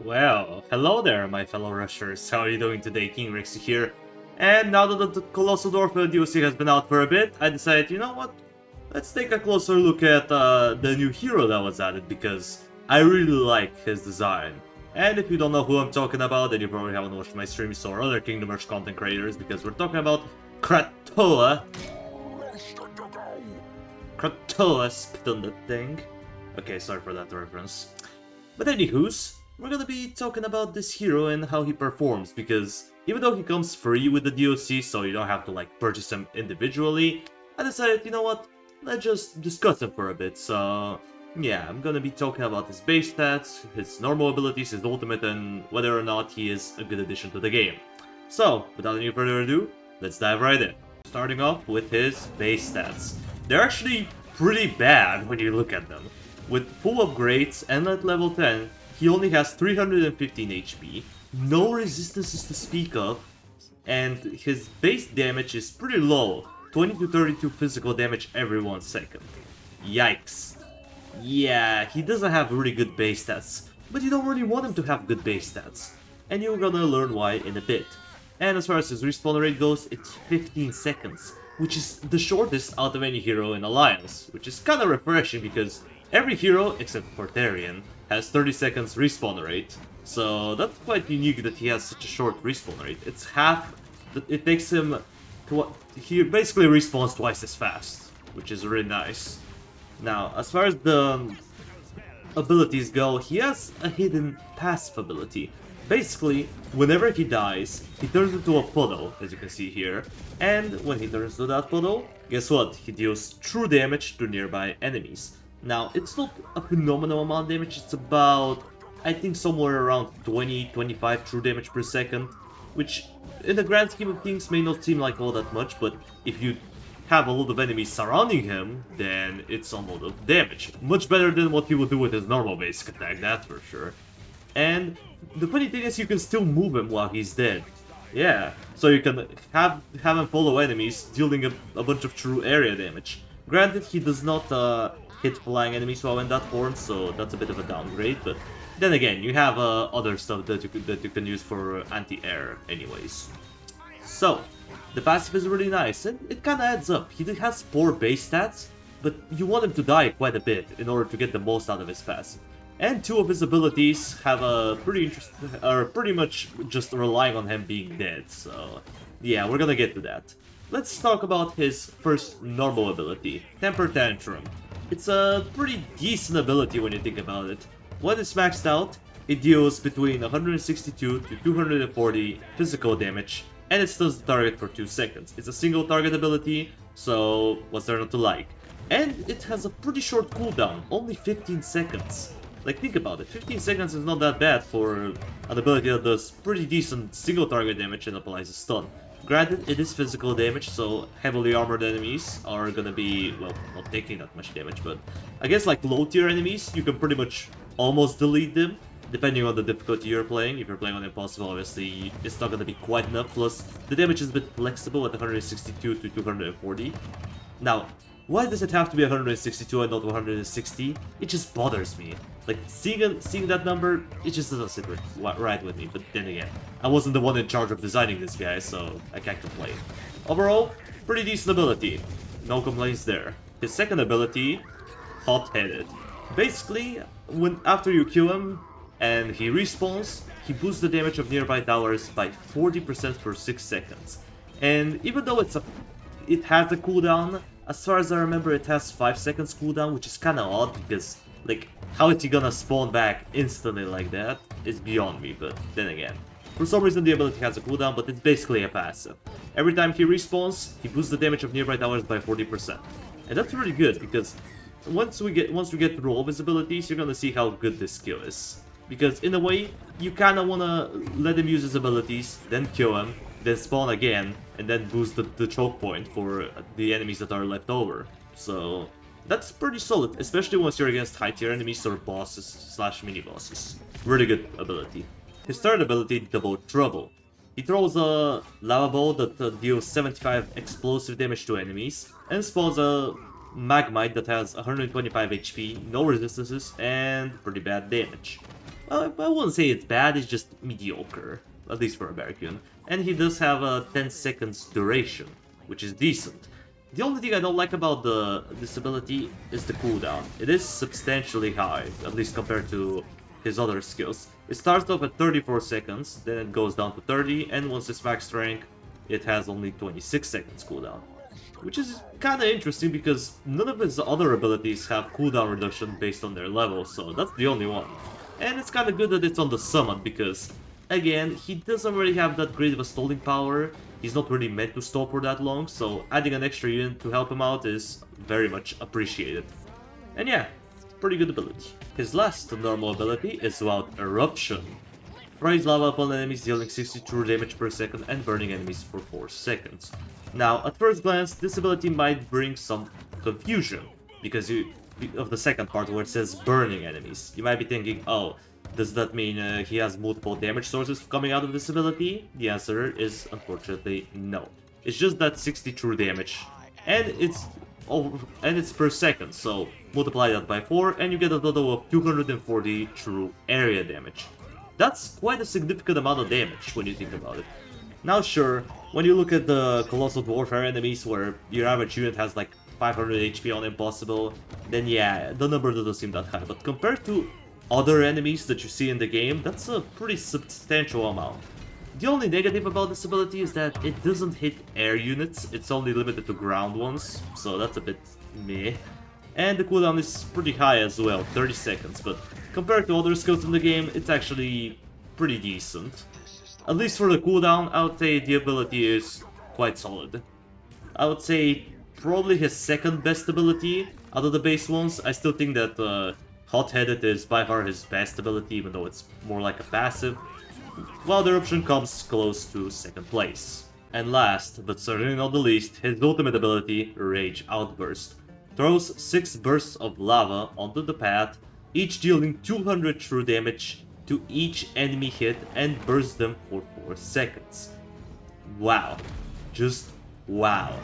Well, hello there, my fellow rushers. How are you doing today? King Rex here. And now that the Colossal Dwarf DLC has been out for a bit, I decided, you know what? Let's take a closer look at the new hero that was added, because I really like his design. And if you don't know who I'm talking about, then you probably haven't watched my streams or other Kingdom Rush content creators, because we're talking about Kratoa. Kratoa, spit on that thing. Okay, sorry for that reference. But anywho's, we're gonna be talking about this hero and how he performs, because even though he comes free with the DLC, so you don't have to like purchase him individually, I decided, you know what, let's just discuss him for a bit. So yeah, I'm gonna be talking about his base stats, his normal abilities, his ultimate, and whether or not he is a good addition to the game. So without any further ado, let's dive right in. Starting off with his base stats. They're actually pretty bad when you look at them. With full upgrades and at level 10, he only has 315 HP, no resistances to speak of, and his base damage is pretty low, 20 to 32 physical damage every 1 second. Yikes. Yeah, he doesn't have really good base stats, but you don't really want him to have good base stats, and you're gonna learn why in a bit. And as far as his respawn rate goes, it's 15 seconds, which is the shortest out of any hero in Alliance, which is kinda refreshing because every hero, except for Therian, has 30 seconds respawn rate, so that's quite unique that he has such a short respawn rate. It's half, it takes him, he basically respawns twice as fast, which is really nice. Now, as far as the abilities go, he has a hidden passive ability. Basically, whenever he dies, he turns into a puddle, as you can see here, and when he turns to that puddle, guess what? He deals true damage to nearby enemies. Now, it's not a phenomenal amount of damage, it's about, I think, somewhere around 20-25 true damage per second, which in the grand scheme of things may not seem like all that much, but if you have a lot of enemies surrounding him, then it's a lot of damage. Much better than what he would do with his normal basic attack, that's for sure. And the funny thing is you can still move him while he's dead. Yeah, so you can have him follow enemies, dealing a bunch of true area damage. Granted, he does not hit flying enemies while in that form, so that's a bit of a downgrade, but then again, you have other stuff that you can use for anti-air anyways. So, the passive is really nice, and it kinda adds up. He has poor base stats, but you want him to die quite a bit in order to get the most out of his passive. And two of his abilities have a are pretty much just relying on him being dead, so yeah, we're gonna get to that. Let's talk about his first normal ability, Temper Tantrum. It's a pretty decent ability when you think about it. When it's maxed out, it deals between 162 to 240 physical damage, and it stuns the target for 2 seconds. It's a single target ability, so what's there not to like? And it has a pretty short cooldown, only 15 seconds. Like, think about it, 15 seconds is not that bad for an ability that does pretty decent single target damage and applies a stun. Granted, it is physical damage, so heavily armored enemies are gonna be, well, not taking that much damage, but I guess like low tier enemies, you can pretty much almost delete them, depending on the difficulty you're playing. If you're playing on Impossible, obviously, it's not gonna be quite enough, plus the damage is a bit flexible at 162 to 240. Now, why does it have to be 162 and not 160? It just bothers me. Like, seeing that number, it just doesn't sit right with me, but then again, I wasn't the one in charge of designing this guy, so I can't complain. Overall, pretty decent ability. No complaints there. His second ability, Hotheaded. Basically, after you kill him and he respawns, he boosts the damage of nearby towers by 40% for 6 seconds. And even though it has a cooldown, as far as I remember, it has 5 seconds cooldown, which is kinda odd because, like, how is he gonna spawn back instantly like that is beyond me, but then again. For some reason the ability has a cooldown, but it's basically a passive. Every time he respawns, he boosts the damage of nearby towers by 40%. And that's really good, because once we get through all of his abilities, you're gonna see how good this skill is. Because in a way, you kinda wanna let him use his abilities, then kill him, then spawn again, and then boost the choke point for the enemies that are left over. So that's pretty solid, especially once you're against high tier enemies or bosses slash mini bosses. Really good ability. His third ability, Double Trouble. He throws a lava ball that deals 75 explosive damage to enemies, and spawns a Magmite that has 125 HP, no resistances, and pretty bad damage. I wouldn't say it's bad, it's just mediocre, at least for American. And he does have a 10 seconds duration, which is decent. The only thing I don't like about this ability is the cooldown. It is substantially high, at least compared to his other skills. It starts off at 34 seconds, then it goes down to 30, and once it's max rank, it has only 26 seconds cooldown. Which is kinda interesting because none of his other abilities have cooldown reduction based on their level, so that's the only one. And it's kinda good that it's on the summon because, again, he doesn't really have that great of a stalling power. He's not really meant to stall for that long, so adding an extra unit to help him out is very much appreciated. And yeah, pretty good ability. His last normal ability is about Eruption. Sprays lava upon enemies, dealing 60 true damage per second and burning enemies for 4 seconds. Now, at first glance, this ability might bring some confusion, because of the second part where it says burning enemies. You might be thinking, oh, does that mean he has multiple damage sources coming out of this ability? The answer is unfortunately no. It's just that 60 true damage, and it's per second, so multiply that by 4 and you get a total of 240 true area damage. That's quite a significant amount of damage when you think about it. Now sure, when you look at the Colossal Warfare enemies where your average unit has like 500 HP on Impossible, then yeah, the number doesn't seem that high, but compared to other enemies that you see in the game, that's a pretty substantial amount. The only negative about this ability is that it doesn't hit air units, it's only limited to ground ones, so that's a bit meh. And the cooldown is pretty high as well, 30 seconds, but compared to other skills in the game, it's actually pretty decent. At least for the cooldown, I would say the ability is quite solid. I would say probably his second best ability out of the base ones. I still think that Hotheaded is by far his best ability, even though it's more like a passive, while the Eruption comes close to second place. And last, but certainly not the least, his ultimate ability, Rage Outburst. Throws 6 bursts of lava onto the path, each dealing 200 true damage to each enemy hit and bursts them for 4 seconds. Wow. Just wow.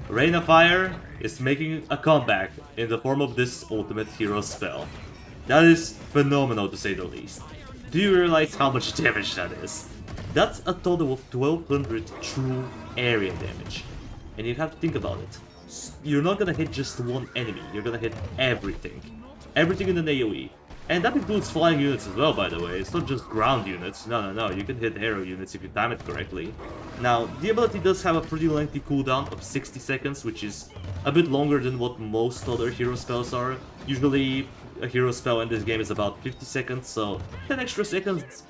Rain of Fire is making a comeback in the form of this ultimate hero spell. That is phenomenal to say the least. Do you realize how much damage that is? That's a total of 1200 true area damage. And you have to think about it. You're not gonna hit just one enemy, you're gonna hit everything. Everything in an AoE. And that includes flying units as well, by the way. It's not just ground units. No, you can hit aero units if you time it correctly. Now, the ability does have a pretty lengthy cooldown of 60 seconds, which is a bit longer than what most other hero spells are. Usually, a hero spell in this game is about 50 seconds, so 10 extra seconds,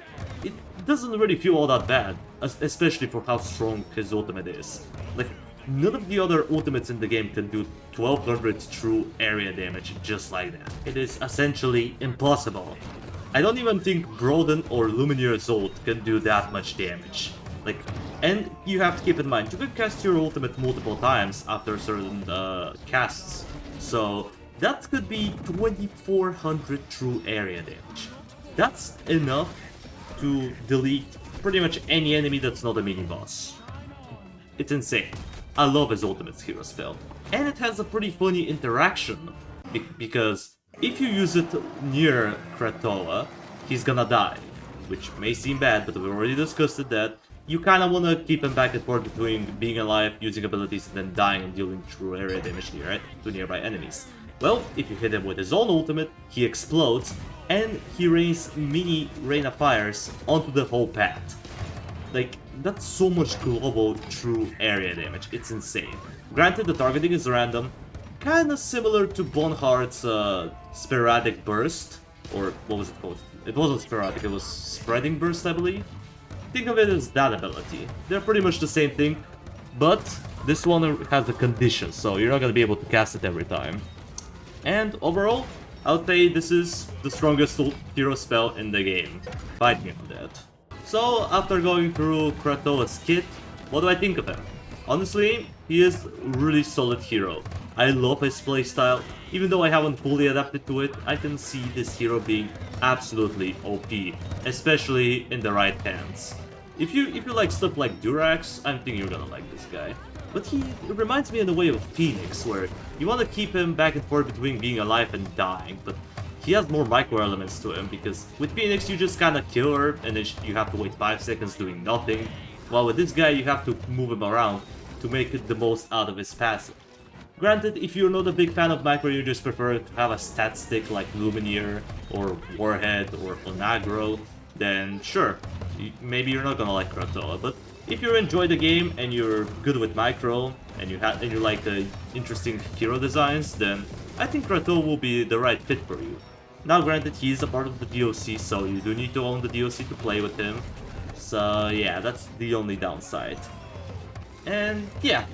it doesn't really feel all that bad, especially for how strong his ultimate is. Like, none of the other ultimates in the game can do 1200 true area damage just like that. It is essentially impossible. I don't even think Broden or Lumineer's ult can do that much damage. Like, and you have to keep in mind, you can cast your ultimate multiple times after certain casts, so that could be 2400 true area damage. That's enough to delete pretty much any enemy that's not a mini-boss. It's insane. I love his ultimate hero spell. And it has a pretty funny interaction, because if you use it near Kratoa, he's gonna die. Which may seem bad, but we've already discussed it that you kinda wanna keep him back and forth between being alive, using abilities, and then dying and dealing true area damage to nearby enemies. Well, if you hit him with his own ultimate, he explodes, and he rains mini Rain of Fires onto the whole path. Like, that's so much global true area damage, it's insane. Granted, the targeting is random, kinda similar to Bonhardt's Sporadic Burst, or what was it called? It wasn't Sporadic, it was Spreading Burst, I believe. Think of it as that ability. They're pretty much the same thing, but this one has a condition, so you're not gonna be able to cast it every time. And overall, I would say this is the strongest hero spell in the game. Fight me on that. So, after going through Kratoa's kit, what do I think of him? Honestly, he is a really solid hero. I love his playstyle. Even though I haven't fully adapted to it, I can see this hero being absolutely OP, especially in the right hands. If you like stuff like Durax, I think you're gonna like this guy. But he reminds me in a way of Phoenix, where you want to keep him back and forth between being alive and dying, but he has more micro elements to him, because with Phoenix you just kinda kill her and then you have to wait 5 seconds doing nothing, while with this guy you have to move him around to make it the most out of his passive. Granted, if you're not a big fan of micro, you just prefer to have a stat stick like Lumineer or Warhead or Onagro, then sure, maybe you're not gonna like Kratoa, but if you enjoy the game and you're good with micro and you like the interesting hero designs, then I think Kratoa will be the right fit for you. Now granted, he is a part of the DOC, so you do need to own the DOC to play with him, so yeah, that's the only downside. And yeah,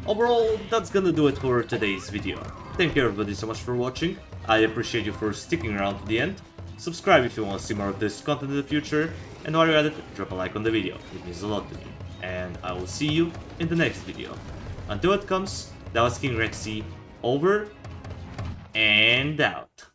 overall, that's gonna do it for today's video. Thank you everybody so much for watching, I appreciate you for sticking around to the end. Subscribe if you want to see more of this content in the future, and while you're at it, drop a like on the video, it means a lot to me. And I will see you in the next video. Until it comes, that was King Rexy, over and out.